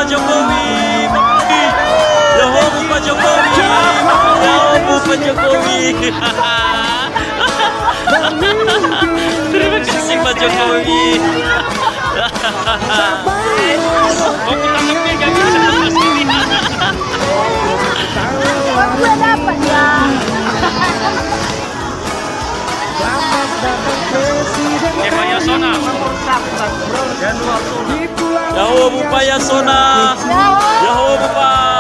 Pak Jokowi. Yahomu Pak Jokowi. Yahomu Pak Jokowi. Terima kasih Pak Jokowi. Oh, kita lebih gak bisa sini. Gue dapat ya. Pak Yasona. Yahomu Pak Yasona. Yahomu Pak.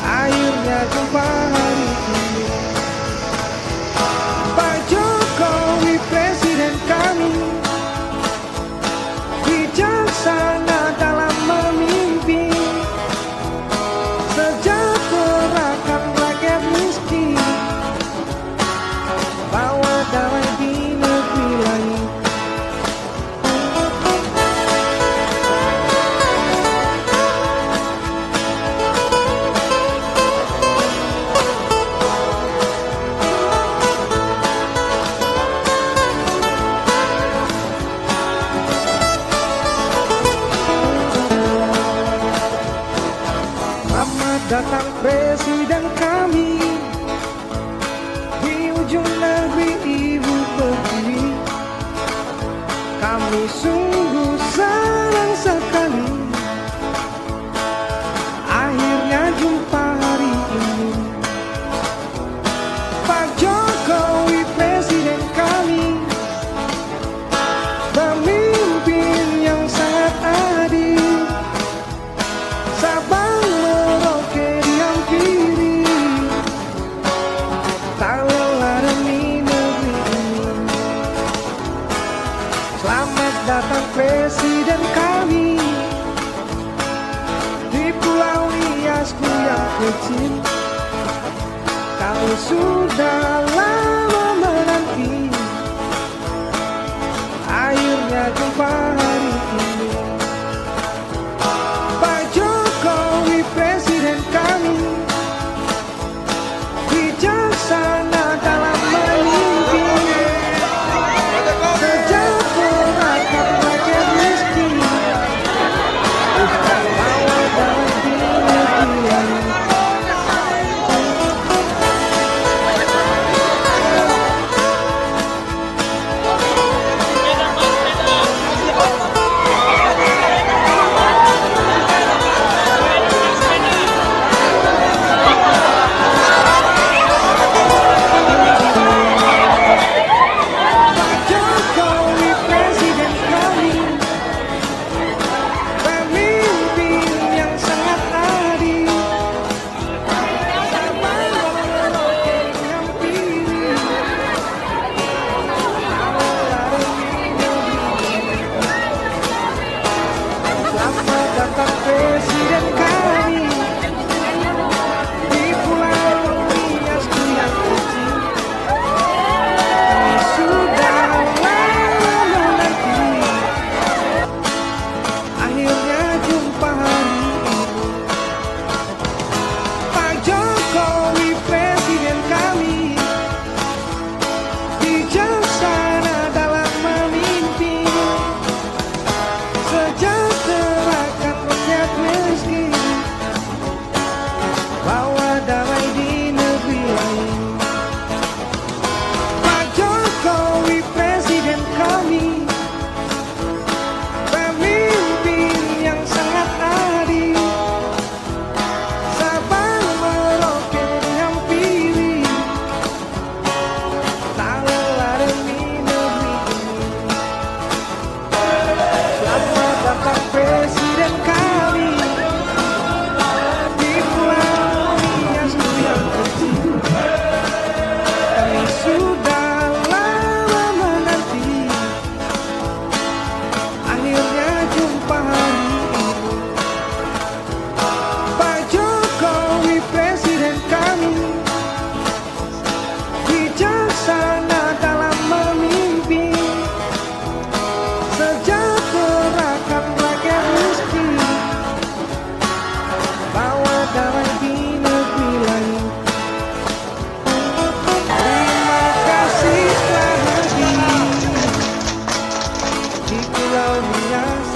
Akhirnya jumpa hari ini. Pak Jokowi presiden kami, bijaksana dalam memimpin, sejahterakan rakyat miskin, bawa damai di negeri lain. Selamat datang presiden kami di ujung negeri ibu pertiwi. Kami sungguh senang sekali akhirnya jumpa hari ini. Pak Jokowi presiden kami, pemimpin yang sangat adil, Sabang Merauke dihampiri, tak lelah demi negeri ini. Selamat datang presiden kami di Pulau Riasku yang kecil. Kami sudah lama menanti akhirnya jumpa hari ini. Pak Jokowi presiden kami, bijaksana dalam memimpin, sejahterakan rakyat miskin, bawa damai di negeri lain. Pulau Nias